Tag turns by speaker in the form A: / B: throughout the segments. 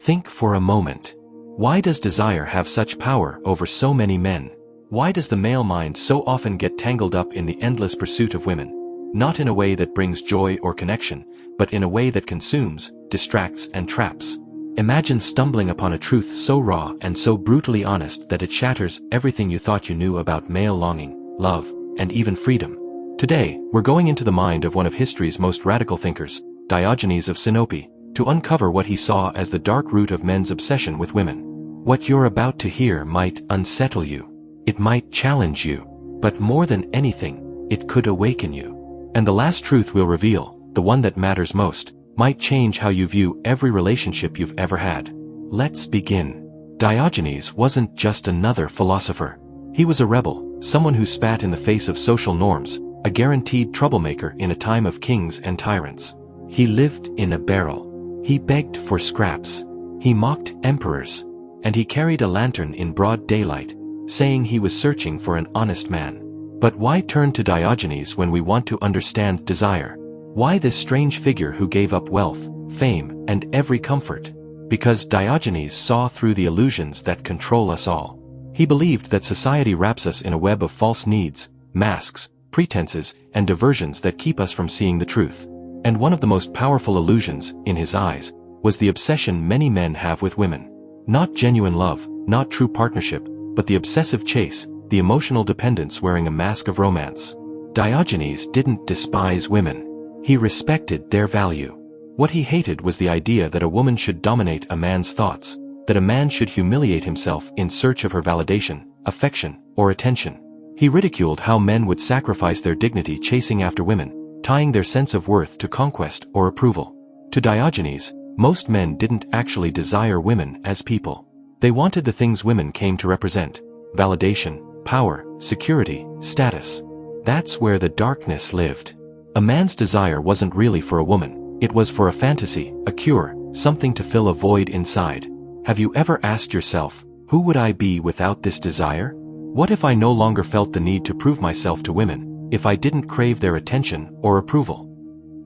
A: Think for a moment. Why does desire have such power over so many men? Why does the male mind so often get tangled up in the endless pursuit of women? Not in a way that brings joy or connection, but in a way that consumes, distracts, and traps. Imagine stumbling upon a truth so raw and so brutally honest that it shatters everything you thought you knew about male longing, love, and even freedom. Today, we're going into the mind of one of history's most radical thinkers, Diogenes of Sinope, to uncover what he saw as the dark root of men's obsession with women. What you're about to hear might unsettle you. It might challenge you. But more than anything, it could awaken you. And the last truth we'll reveal, the one that matters most, might change how you view every relationship you've ever had. Let's begin. Diogenes wasn't just another philosopher. He was a rebel, someone who spat in the face of social norms, a guaranteed troublemaker in a time of kings and tyrants. He lived in a barrel. He begged for scraps. He mocked emperors. And he carried a lantern in broad daylight, saying he was searching for an honest man. But why turn to Diogenes when we want to understand desire? Why this strange figure who gave up wealth, fame, and every comfort? Because Diogenes saw through the illusions that control us all. He believed that society wraps us in a web of false needs, masks, pretenses, and diversions that keep us from seeing the truth. And one of the most powerful illusions, in his eyes, was the obsession many men have with women. Not genuine love, not true partnership, but the obsessive chase, the emotional dependence wearing a mask of romance. Diogenes didn't despise women. He respected their value. What he hated was the idea that a woman should dominate a man's thoughts, that a man should humiliate himself in search of her validation, affection, or attention. He ridiculed how men would sacrifice their dignity chasing after women, tying their sense of worth to conquest or approval. To Diogenes, most men didn't actually desire women as people. They wanted the things women came to represent: validation, power, security, status. That's where the darkness lived. A man's desire wasn't really for a woman, it was for a fantasy, a cure, something to fill a void inside. Have you ever asked yourself, who would I be without this desire? What if I no longer felt the need to prove myself to women, if I didn't crave their attention or approval?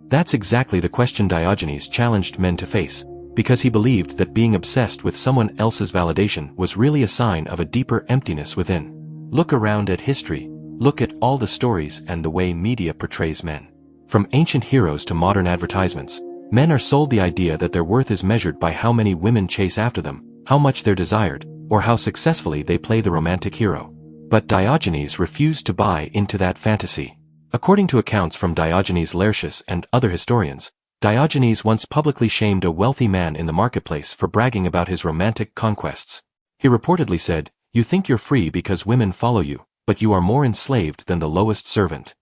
A: That's exactly the question Diogenes challenged men to face, because he believed that being obsessed with someone else's validation was really a sign of a deeper emptiness within. Look around at history. Look at all the stories and the way media portrays men. From ancient heroes to modern advertisements, men are sold the idea that their worth is measured by how many women chase after them, how much they're desired, or how successfully they play the romantic hero. But Diogenes refused to buy into that fantasy. According to accounts from Diogenes Laertius and other historians, Diogenes once publicly shamed a wealthy man in the marketplace for bragging about his romantic conquests. He reportedly said, "You think you're free because women follow you, but you are more enslaved than the lowest servant."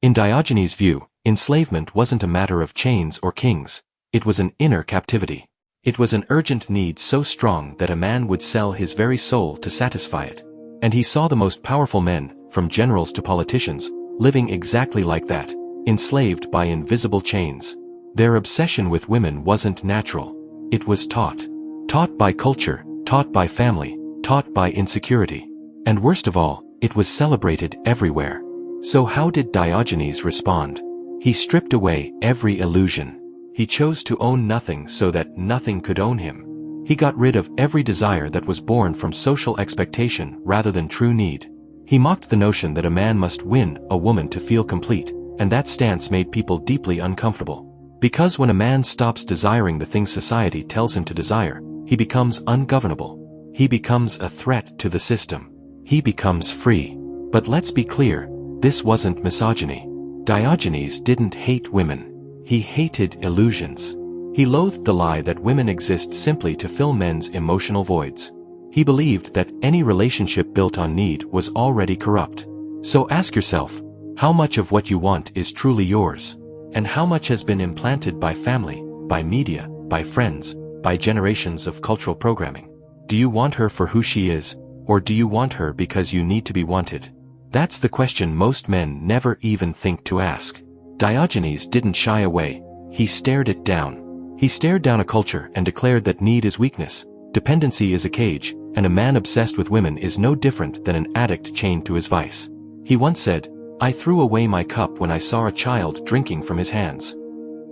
A: In Diogenes' view, enslavement wasn't a matter of chains or kings, it was an inner captivity. It was an urgent need so strong that a man would sell his very soul to satisfy it. And he saw the most powerful men, from generals to politicians, living exactly like that, enslaved by invisible chains. Their obsession with women wasn't natural. It was taught. Taught by culture, taught by family, taught by insecurity. And worst of all, it was celebrated everywhere. So how did Diogenes respond? He stripped away every illusion. He chose to own nothing so that nothing could own him. He got rid of every desire that was born from social expectation rather than true need. He mocked the notion that a man must win a woman to feel complete, and that stance made people deeply uncomfortable. Because when a man stops desiring the things society tells him to desire, he becomes ungovernable. He becomes a threat to the system. He becomes free. But let's be clear, this wasn't misogyny. Diogenes didn't hate women. He hated illusions. He loathed the lie that women exist simply to fill men's emotional voids. He believed that any relationship built on need was already corrupt. So ask yourself, how much of what you want is truly yours? And how much has been implanted by family, by media, by friends, by generations of cultural programming? Do you want her for who she is, or do you want her because you need to be wanted? That's the question most men never even think to ask. Diogenes didn't shy away, he stared it down. He stared down a culture and declared that need is weakness, dependency is a cage, and a man obsessed with women is no different than an addict chained to his vice. He once said, "I threw away my cup when I saw a child drinking from his hands."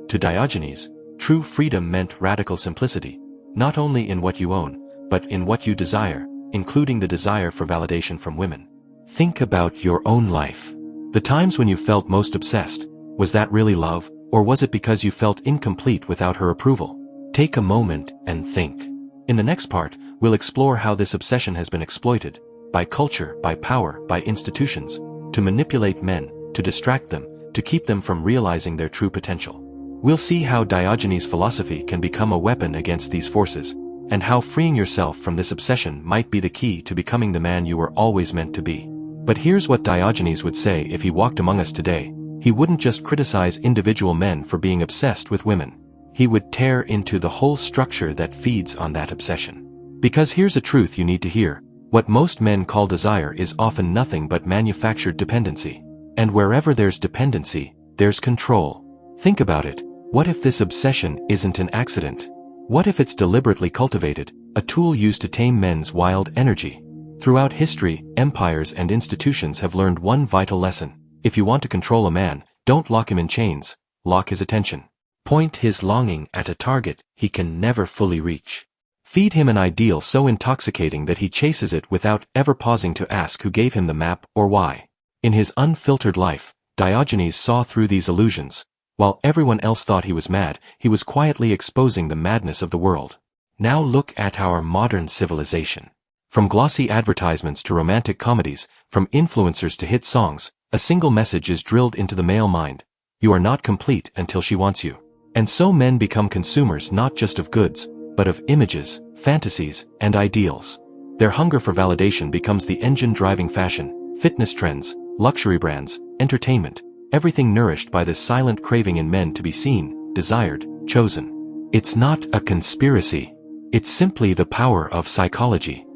A: To Diogenes, true freedom meant radical simplicity. not only in what you own, but in what you desire, including the desire for validation from women. Think about your own life. The times when you felt most obsessed, was that really love, or was it because you felt incomplete without her approval? Take a moment and think. In the next part, we'll explore how this obsession has been exploited, by culture, by power, by institutions, to manipulate men, to distract them, to keep them from realizing their true potential. We'll see how Diogenes' philosophy can become a weapon against these forces, and how freeing yourself from this obsession might be the key to becoming the man you were always meant to be. But here's what Diogenes would say if he walked among us today. He wouldn't just criticize individual men for being obsessed with women. He would tear into the whole structure that feeds on that obsession. Because here's a truth you need to hear. What most men call desire is often nothing but manufactured dependency. And wherever there's dependency, there's control. Think about it. What if this obsession isn't an accident? What if it's deliberately cultivated, a tool used to tame men's wild energy? Throughout history, empires and institutions have learned one vital lesson. If you want to control a man, don't lock him in chains, lock his attention. Point his longing at a target he can never fully reach. Feed him an ideal so intoxicating that he chases it without ever pausing to ask who gave him the map or why. In his unfiltered life, Diogenes saw through these illusions. While everyone else thought he was mad, he was quietly exposing the madness of the world. Now look at our modern civilization. From glossy advertisements to romantic comedies, from influencers to hit songs, a single message is drilled into the male mind. You are not complete until she wants you. And so men become consumers not just of goods, but of images, fantasies, and ideals. Their hunger for validation becomes the engine driving fashion, fitness trends, luxury brands, entertainment, everything nourished by this silent craving in men to be seen, desired, chosen. It's not a conspiracy. It's simply the power of psychology.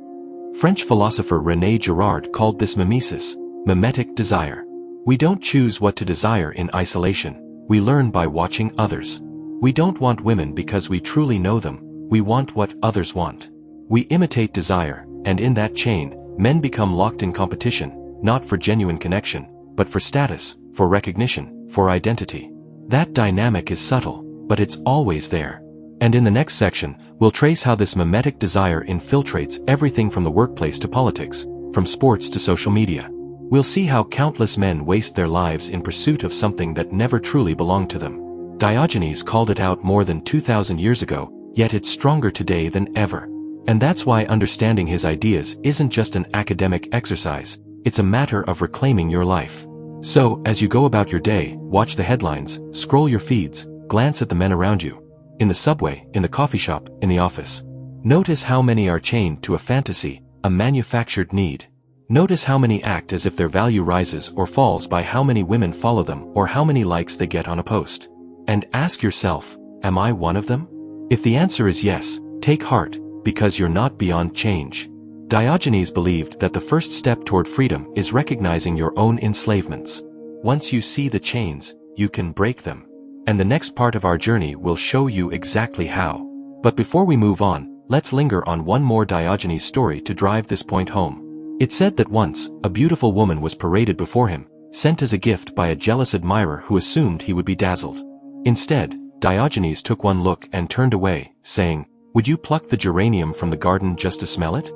A: French philosopher René Girard called this mimesis, mimetic desire. We don't choose what to desire in isolation. We learn by watching others. We don't want women because we truly know them. We want what others want. We imitate desire, and in that chain, men become locked in competition, not for genuine connection, but for status, for recognition, for identity. That dynamic is subtle, but it's always there. And in the next section, we'll trace how this mimetic desire infiltrates everything from the workplace to politics, from sports to social media. We'll see how countless men waste their lives in pursuit of something that never truly belonged to them. Diogenes called it out more than 2,000 years ago, yet it's stronger today than ever. And that's why understanding his ideas isn't just an academic exercise, it's a matter of reclaiming your life. So, as you go about your day, watch the headlines, scroll your feeds, glance at the men around you. In the subway, in the coffee shop, in the office. Notice how many are chained to a fantasy, a manufactured need. Notice how many act as if their value rises or falls by how many women follow them or how many likes they get on a post. And ask yourself, am I one of them? If the answer is yes, take heart, because you're not beyond change. Diogenes believed that the first step toward freedom is recognizing your own enslavements. Once you see the chains, you can break them. And the next part of our journey will show you exactly how. But before we move on, let's linger on one more Diogenes story to drive this point home. It said that once, a beautiful woman was paraded before him, sent as a gift by a jealous admirer who assumed he would be dazzled. Instead, Diogenes took one look and turned away, saying, "Would you pluck the geranium from the garden just to smell it?"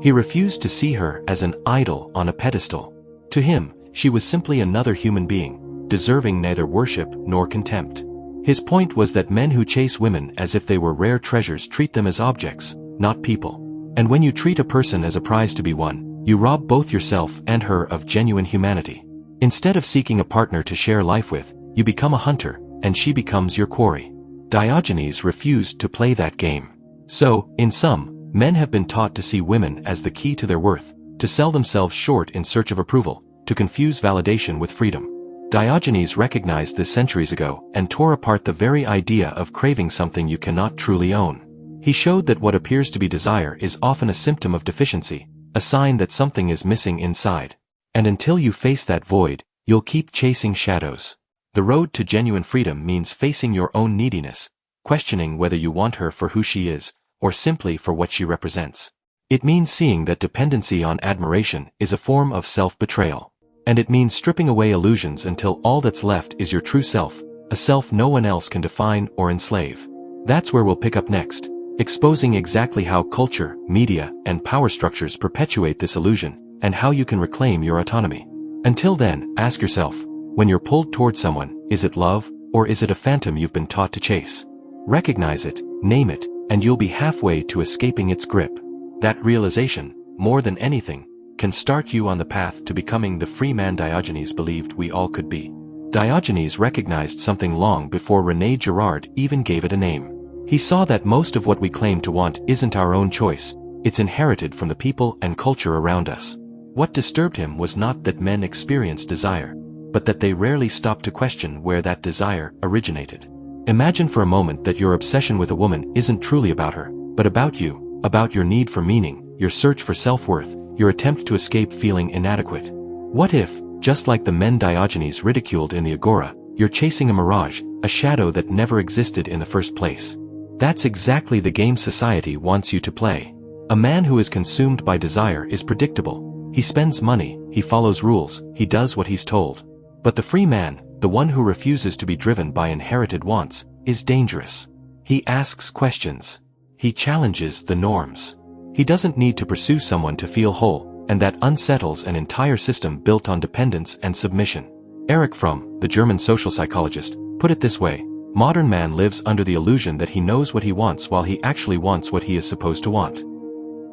A: He refused to see her as an idol on a pedestal. To him, she was simply another human being, deserving neither worship nor contempt. His point was that men who chase women as if they were rare treasures treat them as objects, not people. And when you treat a person as a prize to be won, you rob both yourself and her of genuine humanity. Instead of seeking a partner to share life with, you become a hunter, and she becomes your quarry. Diogenes refused to play that game. So, in sum, men have been taught to see women as the key to their worth, to sell themselves short in search of approval, to confuse validation with freedom. Diogenes recognized this centuries ago and tore apart the very idea of craving something you cannot truly own. He showed that what appears to be desire is often a symptom of deficiency, a sign that something is missing inside. And until you face that void, you'll keep chasing shadows. The road to genuine freedom means facing your own neediness, questioning whether you want her for who she is, or simply for what she represents. It means seeing that dependency on admiration is a form of self-betrayal. And it means stripping away illusions until all that's left is your true self, a self no one else can define or enslave. That's where we'll pick up next, exposing exactly how culture, media, and power structures perpetuate this illusion, and how you can reclaim your autonomy. Until then, ask yourself, when you're pulled toward someone, is it love, or is it a phantom you've been taught to chase? Recognize it, name it, and you'll be halfway to escaping its grip. That realization, more than anything, can start you on the path to becoming the free man Diogenes believed we all could be. Diogenes recognized something long before René Girard even gave it a name. He saw that most of what we claim to want isn't our own choice, it's inherited from the people and culture around us. What disturbed him was not that men experience desire, but that they rarely stop to question where that desire originated. Imagine for a moment that your obsession with a woman isn't truly about her, but about you, about your need for meaning, your search for self-worth, your attempt to escape feeling inadequate. What if, just like the men Diogenes ridiculed in the Agora, you're chasing a mirage, a shadow that never existed in the first place? That's exactly the game society wants you to play. A man who is consumed by desire is predictable. He spends money, he follows rules, he does what he's told. But the free man, the one who refuses to be driven by inherited wants, is dangerous. He asks questions. He challenges the norms. He doesn't need to pursue someone to feel whole, and that unsettles an entire system built on dependence and submission. Erich Fromm, the German social psychologist, put it this way: modern man lives under the illusion that he knows what he wants while he actually wants what he is supposed to want.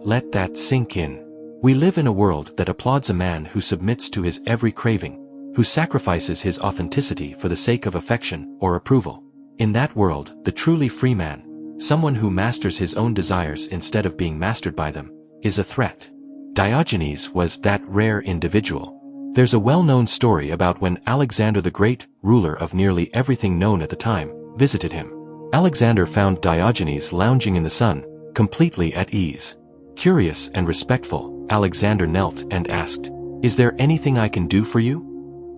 A: Let that sink in. We live in a world that applauds a man who submits to his every craving, who sacrifices his authenticity for the sake of affection or approval. In that world, the truly free man, someone who masters his own desires instead of being mastered by them, is a threat. Diogenes was that rare individual. There's a well-known story about when Alexander the Great, ruler of nearly everything known at the time, visited him. Alexander found Diogenes lounging in the sun, completely at ease. Curious and respectful, Alexander knelt and asked, "Is there anything I can do for you?"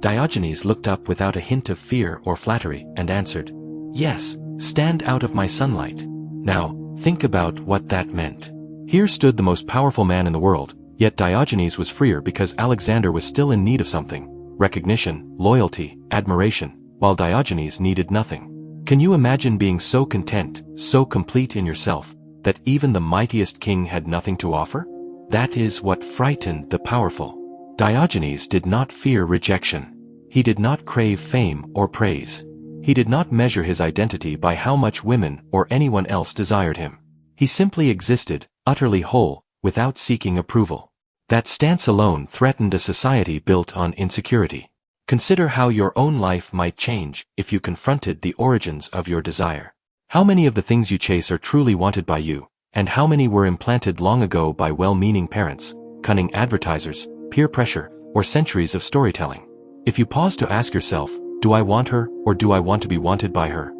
A: Diogenes looked up without a hint of fear or flattery and answered, "Yes, stand out of my sunlight." Now, think about what that meant. Here stood the most powerful man in the world, yet Diogenes was freer because Alexander was still in need of something: recognition, loyalty, admiration, while Diogenes needed nothing. Can you imagine being so content, so complete in yourself, that even the mightiest king had nothing to offer? That is what frightened the powerful. Diogenes did not fear rejection. He did not crave fame or praise. He did not measure his identity by how much women or anyone else desired him. He simply existed, utterly whole, without seeking approval. That stance alone threatened a society built on insecurity. Consider how your own life might change if you confronted the origins of your desire. How many of the things you chase are truly wanted by you, and how many were implanted long ago by well-meaning parents, cunning advertisers, peer pressure, or centuries of storytelling? If you pause to ask yourself, do I want her, or do I want to be wanted by her?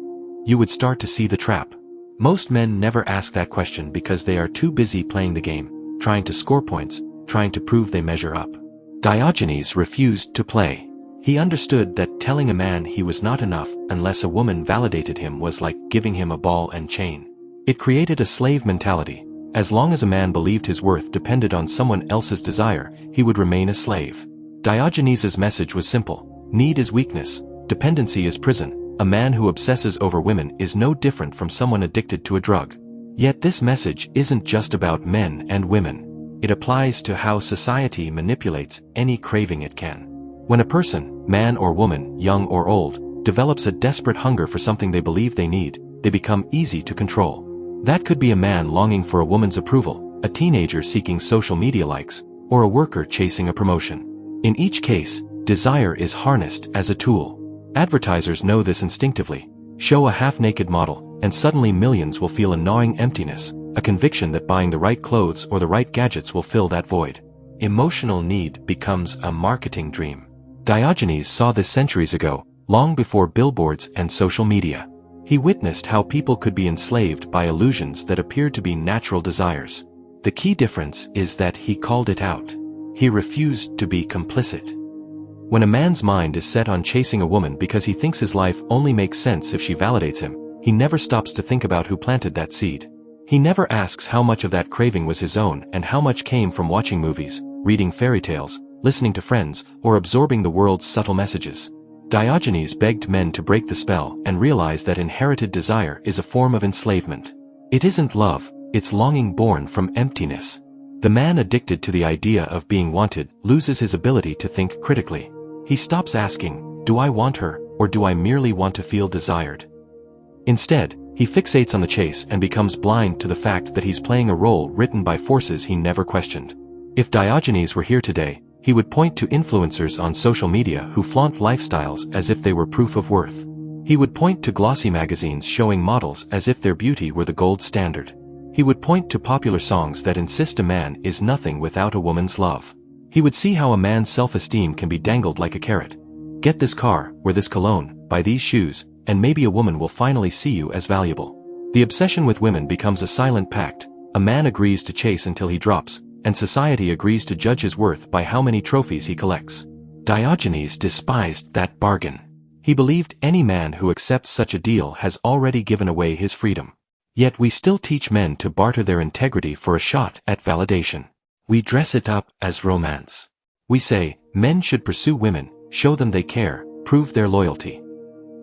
A: You would start to see the trap. Most men never ask that question because they are too busy playing the game, trying to score points, trying to prove they measure up. Diogenes refused to play. He understood that telling a man he was not enough unless a woman validated him was like giving him a ball and chain. It created a slave mentality. As long as a man believed his worth depended on someone else's desire, he would remain a slave. Diogenes' message was simple: need is weakness, dependency is prison. A man who obsesses over women is no different from someone addicted to a drug. Yet this message isn't just about men and women. It applies to how society manipulates any craving it can. When a person, man or woman, young or old, develops a desperate hunger for something they believe they need, they become easy to control. That could be a man longing for a woman's approval, a teenager seeking social media likes, or a worker chasing a promotion. In each case, desire is harnessed as a tool. Advertisers know this instinctively. Show a half-naked model, and suddenly millions will feel a gnawing emptiness, a conviction that buying the right clothes or the right gadgets will fill that void. Emotional need becomes a marketing dream. Diogenes saw this centuries ago, long before billboards and social media. He witnessed how people could be enslaved by illusions that appeared to be natural desires. The key difference is that he called it out. He refused to be complicit. When a man's mind is set on chasing a woman because he thinks his life only makes sense if she validates him, he never stops to think about who planted that seed. He never asks how much of that craving was his own and how much came from watching movies, reading fairy tales, listening to friends, or absorbing the world's subtle messages. Diogenes begged men to break the spell and realize that inherited desire is a form of enslavement. It isn't love, it's longing born from emptiness. The man addicted to the idea of being wanted loses his ability to think critically. He stops asking, do I want her, or do I merely want to feel desired? Instead, he fixates on the chase and becomes blind to the fact that he's playing a role written by forces he never questioned. If Diogenes were here today, he would point to influencers on social media who flaunt lifestyles as if they were proof of worth. He would point to glossy magazines showing models as if their beauty were the gold standard. He would point to popular songs that insist a man is nothing without a woman's love. He would see how a man's self-esteem can be dangled like a carrot. Get this car, wear this cologne, buy these shoes, and maybe a woman will finally see you as valuable. The obsession with women becomes a silent pact. A man agrees to chase until he drops, and society agrees to judge his worth by how many trophies he collects. Diogenes despised that bargain. He believed any man who accepts such a deal has already given away his freedom. Yet we still teach men to barter their integrity for a shot at validation. We dress it up as romance. We say, men should pursue women, show them they care, prove their loyalty.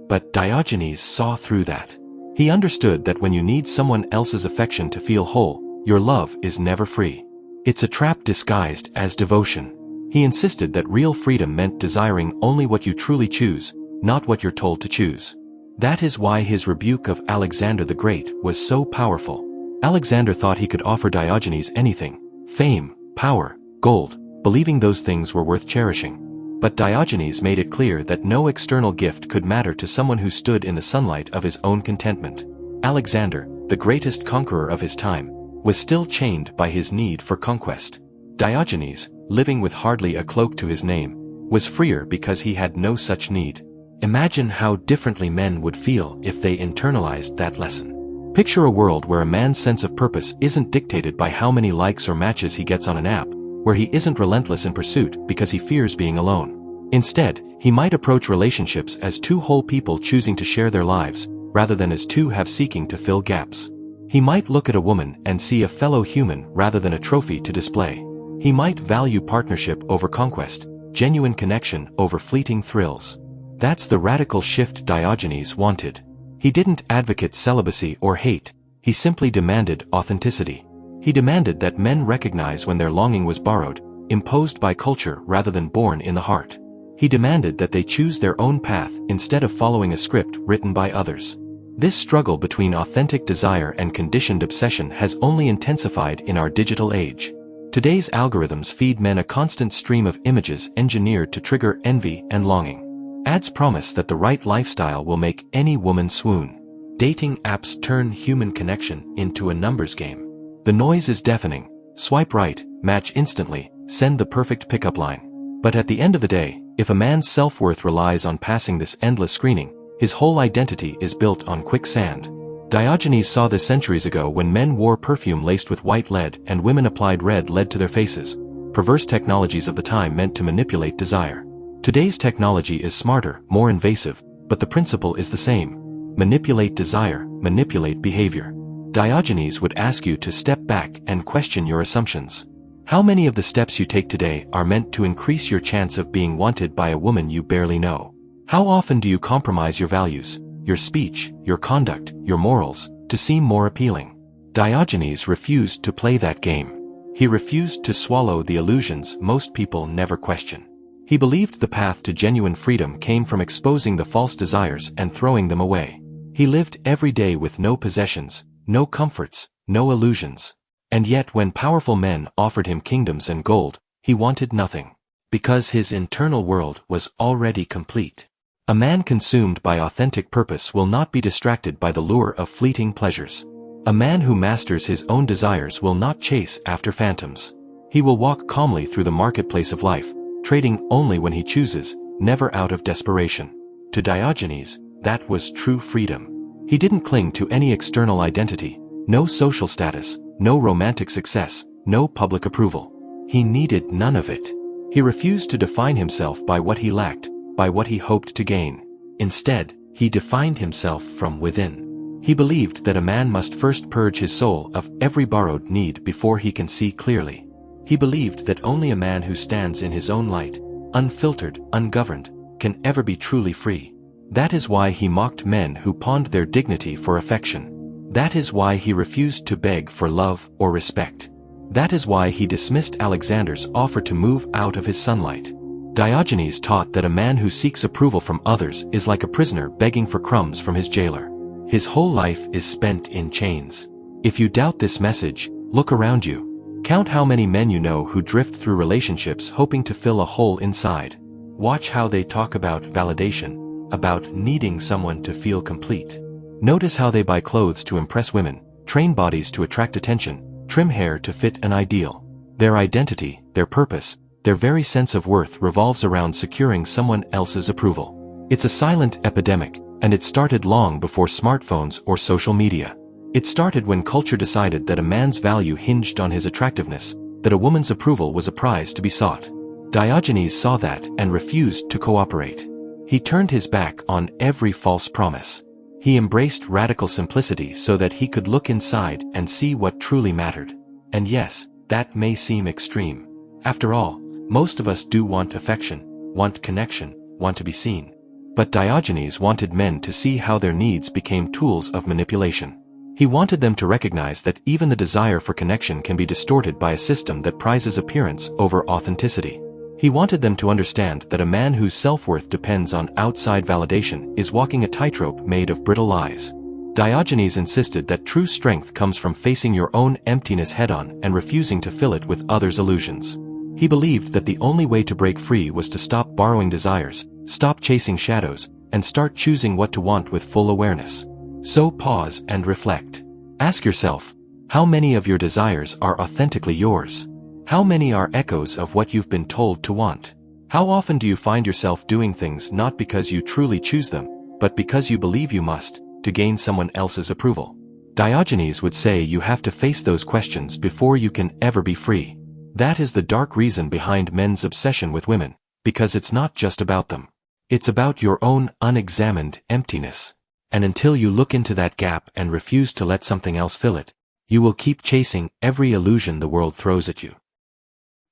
A: But Diogenes saw through that. He understood that when you need someone else's affection to feel whole, your love is never free. It's a trap disguised as devotion. He insisted that real freedom meant desiring only what you truly choose, not what you're told to choose. That is why his rebuke of Alexander the Great was so powerful. Alexander thought he could offer Diogenes anything: fame, power, gold, believing those things were worth cherishing. But Diogenes made it clear that no external gift could matter to someone who stood in the sunlight of his own contentment. Alexander, the greatest conqueror of his time, was still chained by his need for conquest. Diogenes, living with hardly a cloak to his name, was freer because he had no such need. Imagine how differently men would feel if they internalized that lesson. Picture a world where a man's sense of purpose isn't dictated by how many likes or matches he gets on an app, where he isn't relentless in pursuit because he fears being alone. Instead, he might approach relationships as two whole people choosing to share their lives, rather than as two halves seeking to fill gaps. He might look at a woman and see a fellow human rather than a trophy to display. He might value partnership over conquest, genuine connection over fleeting thrills. That's the radical shift Diogenes wanted. He didn't advocate celibacy or hate, he simply demanded authenticity. He demanded that men recognize when their longing was borrowed, imposed by culture rather than born in the heart. He demanded that they choose their own path instead of following a script written by others. This struggle between authentic desire and conditioned obsession has only intensified in our digital age. Today's algorithms feed men a constant stream of images engineered to trigger envy and longing. Ads promise that the right lifestyle will make any woman swoon. Dating apps turn human connection into a numbers game. The noise is deafening. Swipe right, match instantly, send the perfect pickup line. But at the end of the day, if a man's self-worth relies on passing this endless screening, his whole identity is built on quicksand. Diogenes saw this centuries ago when men wore perfume laced with white lead and women applied red lead to their faces. Perverse technologies of the time meant to manipulate desire. Today's technology is smarter, more invasive, but the principle is the same. Manipulate desire, manipulate behavior. Diogenes would ask you to step back and question your assumptions. How many of the steps you take today are meant to increase your chance of being wanted by a woman you barely know? How often do you compromise your values, your speech, your conduct, your morals, to seem more appealing? Diogenes refused to play that game. He refused to swallow the illusions most people never question. He believed the path to genuine freedom came from exposing the false desires and throwing them away. He lived every day with no possessions, no comforts, no illusions. And yet when powerful men offered him kingdoms and gold, he wanted nothing. Because his internal world was already complete. A man consumed by authentic purpose will not be distracted by the lure of fleeting pleasures. A man who masters his own desires will not chase after phantoms. He will walk calmly through the marketplace of life, trading only when he chooses, never out of desperation. To Diogenes, that was true freedom. He didn't cling to any external identity, no social status, no romantic success, no public approval. He needed none of it. He refused to define himself by what he lacked, by what he hoped to gain. Instead, he defined himself from within. He believed that a man must first purge his soul of every borrowed need before he can see clearly. He believed that only a man who stands in his own light, unfiltered, ungoverned, can ever be truly free. That is why he mocked men who pawned their dignity for affection. That is why he refused to beg for love or respect. That is why he dismissed Alexander's offer to move out of his sunlight. Diogenes taught that a man who seeks approval from others is like a prisoner begging for crumbs from his jailer. His whole life is spent in chains. If you doubt this message, look around you. Count how many men you know who drift through relationships hoping to fill a hole inside. Watch how they talk about validation, about needing someone to feel complete. Notice how they buy clothes to impress women, train bodies to attract attention, trim hair to fit an ideal. Their identity, their purpose, their very sense of worth revolves around securing someone else's approval. It's a silent epidemic, and it started long before smartphones or social media. It started when culture decided that a man's value hinged on his attractiveness, that a woman's approval was a prize to be sought. Diogenes saw that and refused to cooperate. He turned his back on every false promise. He embraced radical simplicity so that he could look inside and see what truly mattered. And yes, that may seem extreme. After all, most of us do want affection, want connection, want to be seen. But Diogenes wanted men to see how their needs became tools of manipulation. He wanted them to recognize that even the desire for connection can be distorted by a system that prizes appearance over authenticity. He wanted them to understand that a man whose self-worth depends on outside validation is walking a tightrope made of brittle lies. Diogenes insisted that true strength comes from facing your own emptiness head-on and refusing to fill it with others' illusions. He believed that the only way to break free was to stop borrowing desires, stop chasing shadows, and start choosing what to want with full awareness. So pause and reflect. Ask yourself, how many of your desires are authentically yours? How many are echoes of what you've been told to want? How often do you find yourself doing things not because you truly choose them, but because you believe you must, to gain someone else's approval? Diogenes would say you have to face those questions before you can ever be free. That is the dark reason behind men's obsession with women, because it's not just about them. It's about your own unexamined emptiness. And until you look into that gap and refuse to let something else fill it, you will keep chasing every illusion the world throws at you.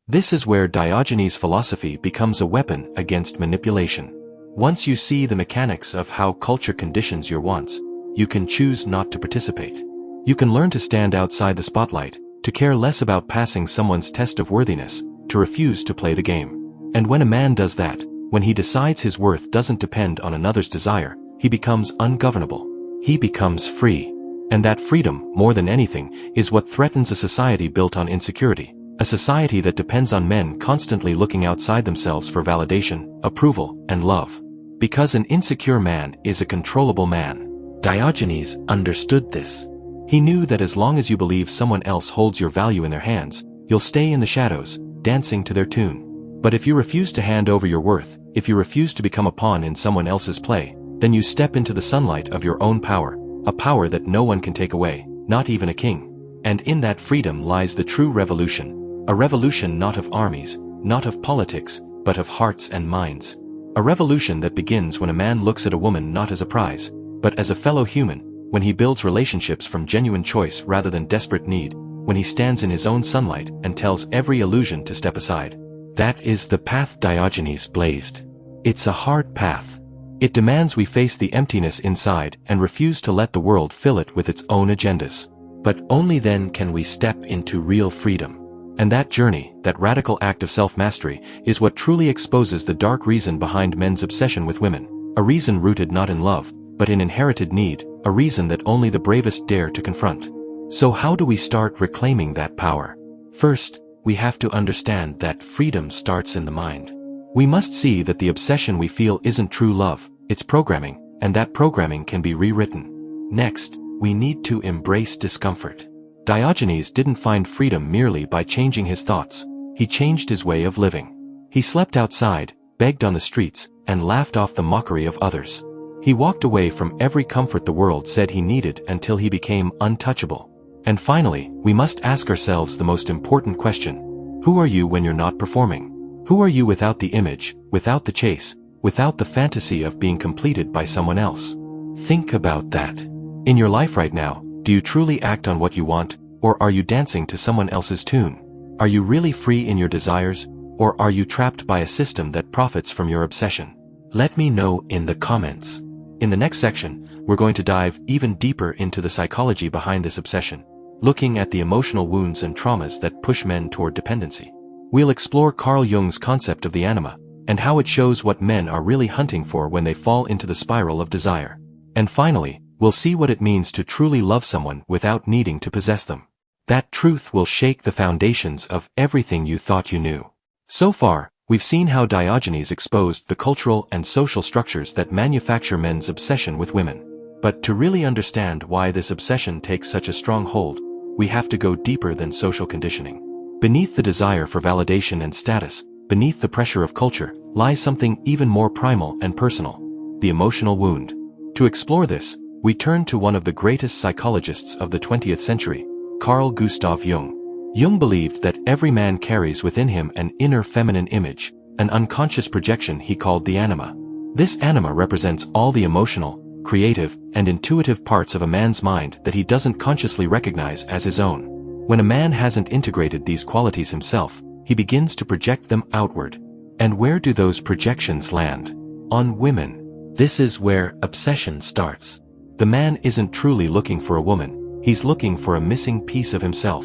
A: This is where Diogenes' philosophy becomes a weapon against manipulation. Once you see the mechanics of how culture conditions your wants, you can choose not to participate. You can learn to stand outside the spotlight, to care less about passing someone's test of worthiness, to refuse to play the game. And when a man does that, when he decides his worth doesn't depend on another's desire, he becomes ungovernable. He becomes free. And that freedom, more than anything, is what threatens a society built on insecurity. A society that depends on men constantly looking outside themselves for validation, approval, and love. Because an insecure man is a controllable man. Diogenes understood this. He knew that as long as you believe someone else holds your value in their hands, you'll stay in the shadows, dancing to their tune. But if you refuse to hand over your worth, if you refuse to become a pawn in someone else's play, then you step into the sunlight of your own power, a power that no one can take away, not even a king. And in that freedom lies the true revolution. A revolution not of armies, not of politics, but of hearts and minds. A revolution that begins when a man looks at a woman not as a prize, but as a fellow human, when he builds relationships from genuine choice rather than desperate need, when he stands in his own sunlight and tells every illusion to step aside. That is the path Diogenes blazed. It's a hard path. It demands we face the emptiness inside and refuse to let the world fill it with its own agendas. But only then can we step into real freedom. And that journey, that radical act of self-mastery, is what truly exposes the dark reason behind men's obsession with women. A reason rooted not in love, but in inherited need, a reason that only the bravest dare to confront. So how do we start reclaiming that power? First, we have to understand that freedom starts in the mind. We must see that the obsession we feel isn't true love, it's programming, and that programming can be rewritten. Next, we need to embrace discomfort. Diogenes didn't find freedom merely by changing his thoughts, he changed his way of living. He slept outside, begged on the streets, and laughed off the mockery of others. He walked away from every comfort the world said he needed until he became untouchable. And finally, we must ask ourselves the most important question. Who are you when you're not performing? Who are you without the image, without the chase, without the fantasy of being completed by someone else? Think about that. In your life right now, do you truly act on what you want, or are you dancing to someone else's tune? Are you really free in your desires, or are you trapped by a system that profits from your obsession? Let me know in the comments. In the next section, we're going to dive even deeper into the psychology behind this obsession, looking at the emotional wounds and traumas that push men toward dependency. We'll explore Carl Jung's concept of the anima, and how it shows what men are really hunting for when they fall into the spiral of desire. And finally, we'll see what it means to truly love someone without needing to possess them. That truth will shake the foundations of everything you thought you knew. So far, we've seen how Diogenes exposed the cultural and social structures that manufacture men's obsession with women. But to really understand why this obsession takes such a strong hold, we have to go deeper than social conditioning. Beneath the desire for validation and status, beneath the pressure of culture, lies something even more primal and personal: the emotional wound. To explore this, we turn to one of the greatest psychologists of the 20th century, Carl Gustav Jung. Jung believed that every man carries within him an inner feminine image, an unconscious projection he called the anima. This anima represents all the emotional, creative, and intuitive parts of a man's mind that he doesn't consciously recognize as his own. When a man hasn't integrated these qualities himself, he begins to project them outward. And where do those projections land? On women. This is where obsession starts. The man isn't truly looking for a woman, he's looking for a missing piece of himself.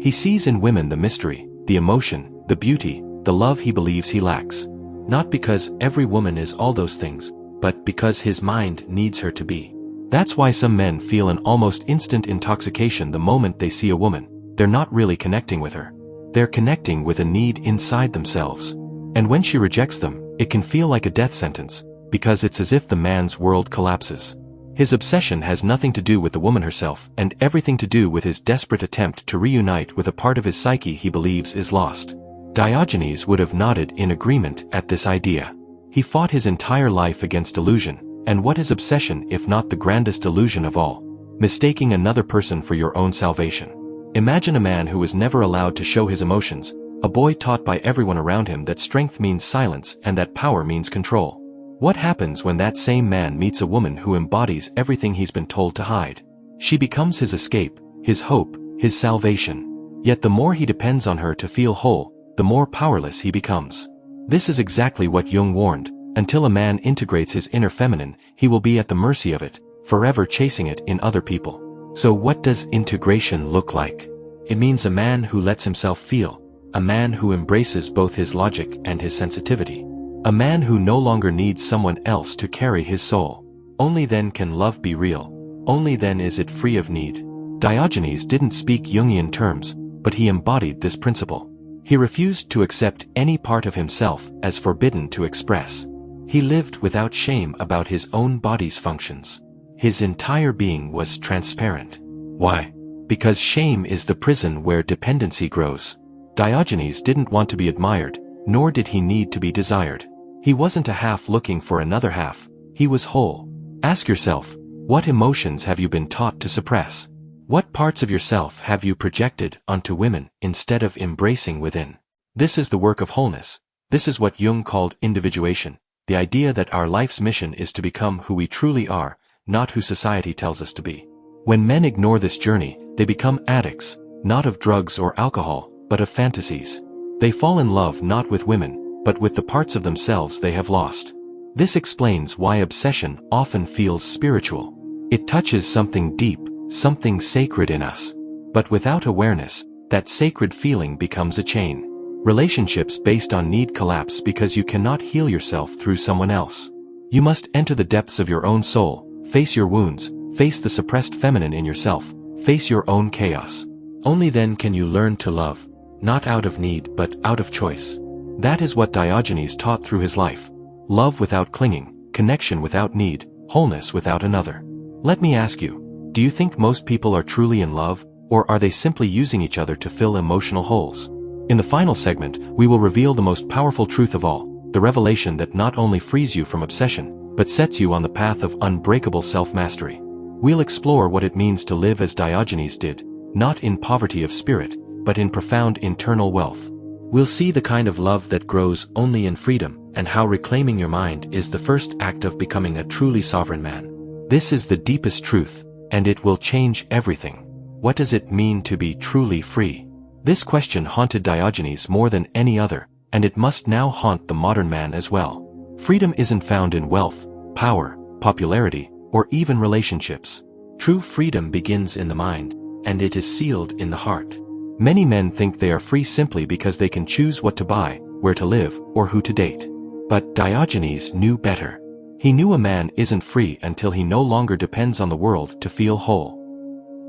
A: He sees in women the mystery, the emotion, the beauty, the love he believes he lacks. Not because every woman is all those things, but because his mind needs her to be. That's why some men feel an almost instant intoxication the moment they see a woman. They're not really connecting with her. They're connecting with a need inside themselves. And when she rejects them, it can feel like a death sentence, because it's as if the man's world collapses. His obsession has nothing to do with the woman herself and everything to do with his desperate attempt to reunite with a part of his psyche he believes is lost. Diogenes would have nodded in agreement at this idea. He fought his entire life against illusion, and what is obsession if not the grandest illusion of all? Mistaking another person for your own salvation. Imagine a man who was never allowed to show his emotions, a boy taught by everyone around him that strength means silence and that power means control. What happens when that same man meets a woman who embodies everything he's been told to hide? She becomes his escape, his hope, his salvation. Yet the more he depends on her to feel whole, the more powerless he becomes. This is exactly what Jung warned: until a man integrates his inner feminine, he will be at the mercy of it, forever chasing it in other people. So what does integration look like? It means a man who lets himself feel, a man who embraces both his logic and his sensitivity. A man who no longer needs someone else to carry his soul. Only then can love be real. Only then is it free of need. Diogenes didn't speak Jungian terms, but he embodied this principle. He refused to accept any part of himself as forbidden to express. He lived without shame about his own body's functions. His entire being was transparent. Why? Because shame is the prison where dependency grows. Diogenes didn't want to be admired, nor did he need to be desired. He wasn't a half looking for another half, he was whole. Ask yourself, what emotions have you been taught to suppress? What parts of yourself have you projected onto women instead of embracing within? This is the work of wholeness. This is what Jung called individuation, the idea that our life's mission is to become who we truly are, not who society tells us to be. When men ignore this journey, they become addicts, not of drugs or alcohol, but of fantasies. They fall in love not with women, but with the parts of themselves they have lost. This explains why obsession often feels spiritual. It touches something deep, something sacred in us. But without awareness, that sacred feeling becomes a chain. Relationships based on need collapse because you cannot heal yourself through someone else. You must enter the depths of your own soul, face your wounds, face the suppressed feminine in yourself, face your own chaos. Only then can you learn to love, not out of need but out of choice. That is what Diogenes taught through his life. Love without clinging, connection without need, wholeness without another. Let me ask you, do you think most people are truly in love, or are they simply using each other to fill emotional holes? In the final segment, we will reveal the most powerful truth of all, the revelation that not only frees you from obsession, but sets you on the path of unbreakable self-mastery. We'll explore what it means to live as Diogenes did, not in poverty of spirit, but in profound internal wealth. We'll see the kind of love that grows only in freedom, and how reclaiming your mind is the first act of becoming a truly sovereign man. This is the deepest truth, and it will change everything. What does it mean to be truly free? This question haunted Diogenes more than any other, and it must now haunt the modern man as well. Freedom isn't found in wealth, power, popularity, or even relationships. True freedom begins in the mind, and it is sealed in the heart. Many men think they are free simply because they can choose what to buy, where to live, or who to date. But Diogenes knew better. He knew a man isn't free until he no longer depends on the world to feel whole.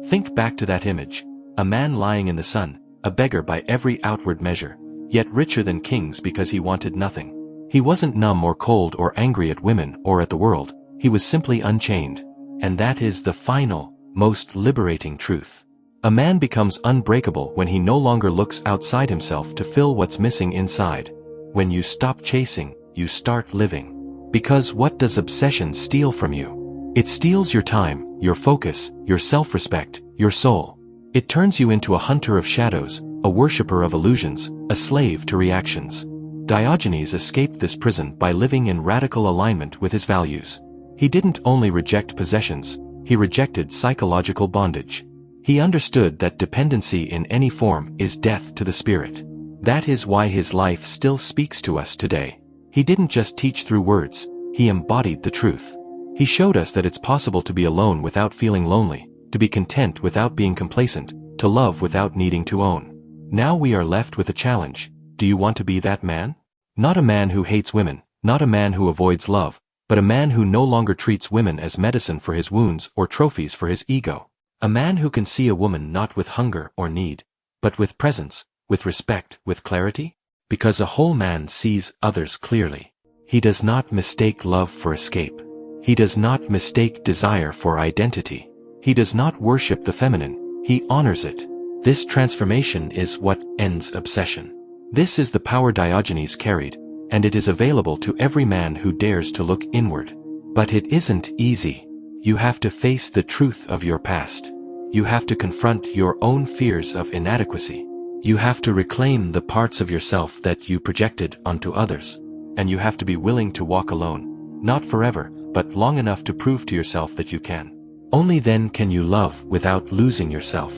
A: Think back to that image. A man lying in the sun, a beggar by every outward measure, yet richer than kings because he wanted nothing. He wasn't numb or cold or angry at women or at the world, he was simply unchained. And that is the final, most liberating truth. A man becomes unbreakable when he no longer looks outside himself to fill what's missing inside. When you stop chasing, you start living. Because what does obsession steal from you? It steals your time, your focus, your self-respect, your soul. It turns you into a hunter of shadows, a worshipper of illusions, a slave to reactions. Diogenes escaped this prison by living in radical alignment with his values. He didn't only reject possessions, he rejected psychological bondage. He understood that dependency in any form is death to the spirit. That is why his life still speaks to us today. He didn't just teach through words, he embodied the truth. He showed us that it's possible to be alone without feeling lonely, to be content without being complacent, to love without needing to own. Now we are left with a challenge. Do you want to be that man? Not a man who hates women, not a man who avoids love, but a man who no longer treats women as medicine for his wounds or trophies for his ego. A man who can see a woman not with hunger or need, but with presence, with respect, with clarity? Because a whole man sees others clearly. He does not mistake love for escape. He does not mistake desire for identity. He does not worship the feminine, he honors it. This transformation is what ends obsession. This is the power Diogenes carried, and it is available to every man who dares to look inward. But it isn't easy. You have to face the truth of your past. You have to confront your own fears of inadequacy. You have to reclaim the parts of yourself that you projected onto others. And you have to be willing to walk alone, not forever, but long enough to prove to yourself that you can. Only then can you love without losing yourself.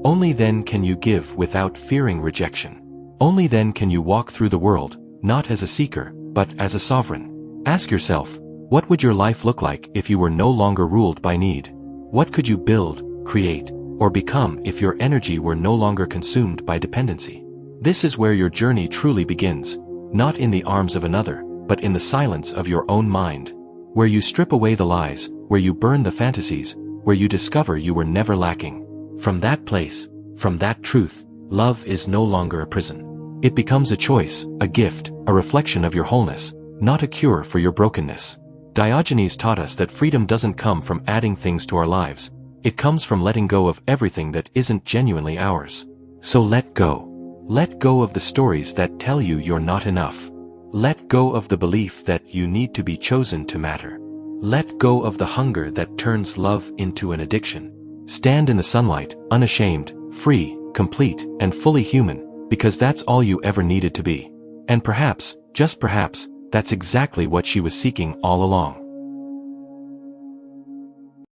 A: Only then can you give without fearing rejection. Only then can you walk through the world, not as a seeker, but as a sovereign. Ask yourself, what would your life look like if you were no longer ruled by need? What could you build, create, or become if your energy were no longer consumed by dependency? This is where your journey truly begins, not in the arms of another, but in the silence of your own mind. Where you strip away the lies, where you burn the fantasies, where you discover you were never lacking. From that place, from that truth, love is no longer a prison. It becomes a choice, a gift, a reflection of your wholeness, not a cure for your brokenness. Diogenes taught us that freedom doesn't come from adding things to our lives. It comes from letting go of everything that isn't genuinely ours. So let go. Let go of the stories that tell you you're not enough. Let go of the belief that you need to be chosen to matter. Let go of the hunger that turns love into an addiction. Stand in the sunlight, unashamed, free, complete, and fully human, because that's all you ever needed to be. And perhaps, just perhaps, that's exactly what she was seeking all along.